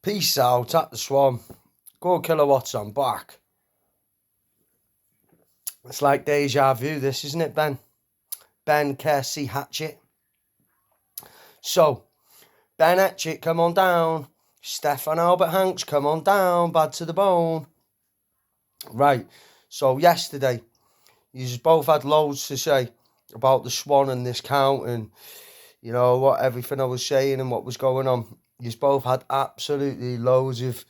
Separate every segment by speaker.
Speaker 1: Peace out at the Swan. Go Kilowatts, I'm back. It's like deja vu, this, isn't it, Ben? Ben KFC HATCHET. So, Ben HATCHET, come on down. Stefan Albert Hanks, come on down. Bad to the bone. Right, so yesterday, you both had loads to say about the Swan and this count and, you know, what everything I was saying and what was going on. You both had absolutely loads of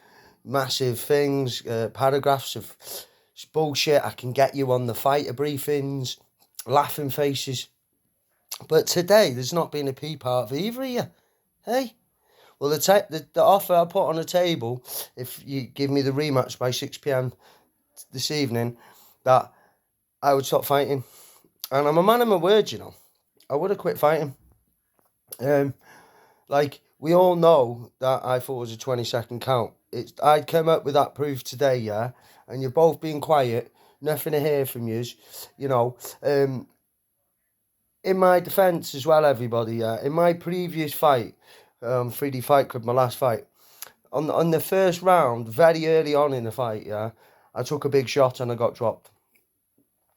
Speaker 1: massive things, paragraphs of bullshit. I can get you on the fighter briefings, laughing faces. But today, there's not been a peep out of either of you. Hey? Well, the offer I put on the table, if you give me the rematch by 6 p.m. this evening, that I would stop fighting. And I'm a man of my word, you know. I would have quit fighting. We all know that I thought it was a 20-second count. I'd come up with that proof today, yeah? And you're both being quiet. Nothing to hear from yous, you know. In my defence as well, everybody, yeah? In my previous fight, 3D Fight Club, my last fight, on the first round, very early on in the fight, yeah, I took a big shot and I got dropped.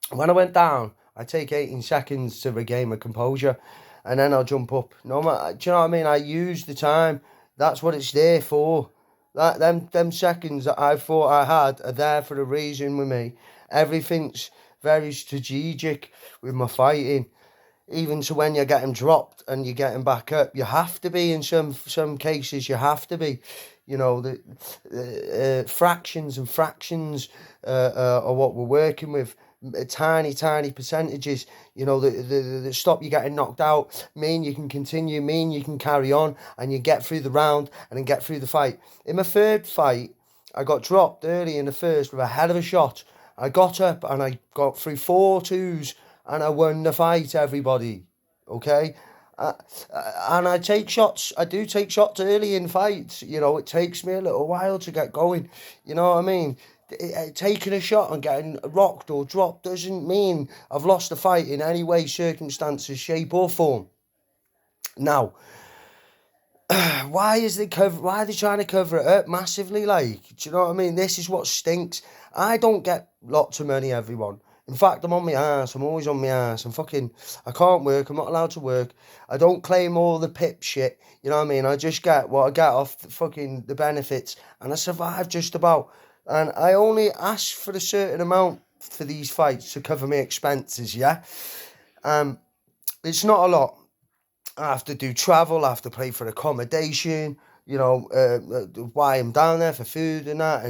Speaker 1: When I went down, I take 18 seconds to regain my composure, and then I'll jump up. No matter, do you know what I mean? I use the time. That's what it's there for. Them seconds that I thought I had are there for a reason with me. Everything's very strategic with my fighting. Even to when you're getting dropped and you're getting back up, you have to be in some cases. You have to be, you know, the fractions and fractions are what we're working with. Tiny percentages, you know, the stop you getting knocked out mean you can continue, mean you can carry on, and you get through the round and then get through the fight. In my third fight, I got dropped early in the first with a hell of a shot. I got up and I got through 4 twos and I won the fight, everybody. Okay? And I take shots. I do take shots early in fights. You know, it takes me a little while to get going. You know what I mean? Taking a shot and getting rocked or dropped doesn't mean I've lost the fight in any way, circumstances, shape or form. Now, why are they trying to cover it up massively? Like, do you know what I mean? This is what stinks. I don't get lots of money, everyone. In fact, I'm on my ass. I'm always on my ass. I can't work. I'm not allowed to work. I don't claim all the pip shit. You know what I mean? I just get what I get off the benefits. And I survive just about. And I only ask for a certain amount for these fights to cover my expenses, yeah? It's not a lot. I have to do travel, I have to pay for accommodation, you know, why I'm down there for food and that,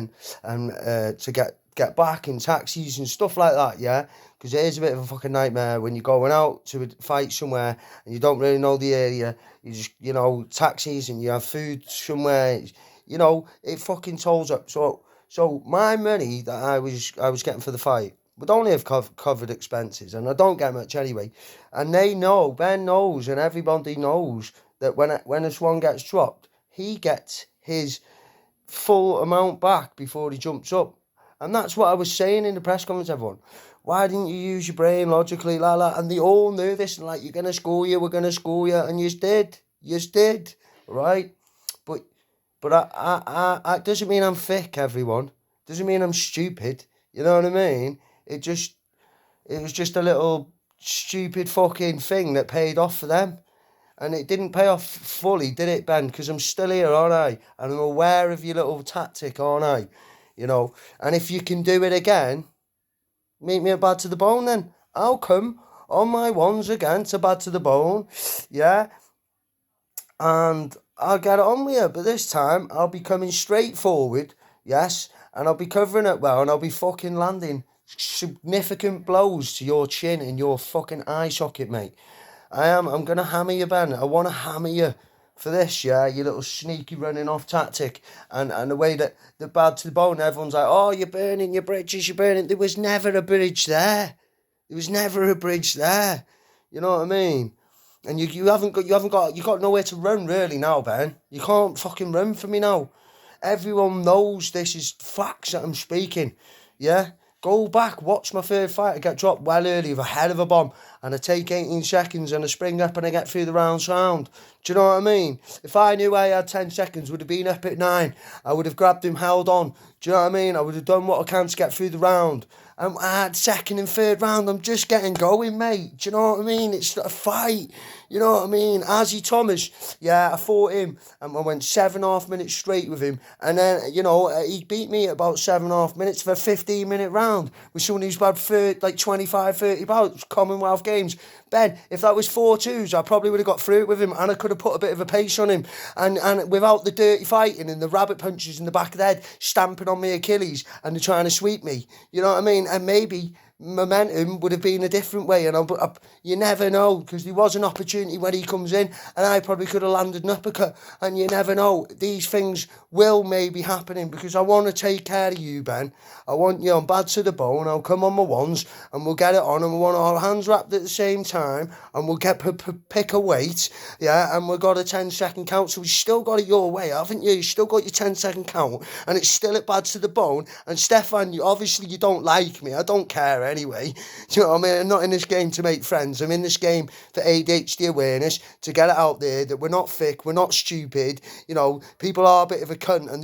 Speaker 1: and to get back in taxis and stuff like that, yeah? Because it is a bit of a fucking nightmare when you're going out to a fight somewhere and you don't really know the area. You just, you know, taxis and you have food somewhere, you know, it fucking tolls up. So my money that I was getting for the fight would only have covered expenses, and I don't get much anyway. And they know, Ben knows, and everybody knows that when a Swan gets dropped, he gets his full amount back before he jumps up. And that's what I was saying in the press conference, everyone. Why didn't you use your brain logically, And they all knew this, and like, we're going to school you, and you did, right? But I doesn't mean I'm thick, everyone. Doesn't mean I'm stupid. You know what I mean? It was just a little stupid fucking thing that paid off for them. And it didn't pay off fully, did it, Ben? Because I'm still here, aren't I? And I'm aware of your little tactic, aren't I? You know, and if you can do it again, meet me at Bad to the Bone then. I'll come on my ones again to Bad to the Bone. Yeah? And I'll get it on with you, but this time I'll be coming straight forward, yes, and I'll be covering it well, and I'll be fucking landing significant blows to your chin and your fucking eye socket, mate. I'm going to hammer you, Ben. I want to hammer you for this, yeah, you little sneaky running off tactic, and the way that the Bad to the Bone, everyone's like, oh, you're burning your bridges, you're burning. There was never a bridge there. There was never a bridge there. You know what I mean? And you got nowhere to run really now, Ben. You can't fucking run for me now. Everyone knows this is facts that I'm speaking. Yeah? Go back, watch my third fight. I get dropped well early with a hell of a bomb, and I take 18 seconds and I spring up and I get through the round. Do you know what I mean? If I knew I had 10 seconds, would have been up at 9. I would have grabbed him, held on. Do you know what I mean? I would have done what I can to get through the round. I had second and third round. I'm just getting going, mate. Do you know what I mean? It's not a fight. You know what I mean? Azzy Thomas, yeah, I fought him and I went 7.5 minutes straight with him. And then, he beat me at about 7.5 minutes for a 15-minute round with someone who's had 25, 30 bouts, Commonwealth Games. Ben, if that was 4-2s, I probably would have got through it with him and I could have put a bit of a pace on him. And without the dirty fighting and the rabbit punches in the back of the head stamping on my Achilles and they're trying to sweep me, you know what I mean? And maybe momentum would have been a different way, and you never know, because there was an opportunity when he comes in and I probably could have landed an uppercut, and you never know. These things will maybe happening because I want to take care of you, Ben. I want you on bad to the bone. I'll come on my ones and we'll get it on, and we want our hands wrapped at the same time, and we'll get pick a weight, yeah, and we've got a 10-second count, so we've still got it your way, haven't you? You still got your 10-second count and it's still at bad to the bone. And Stefan, obviously you don't like me, I don't care anyway. Do you know what I mean? I'm not in this game to make friends. I'm in this game for ADHD awareness, to get it out there that we're not thick, we're not stupid. People are a bit of a cunt, and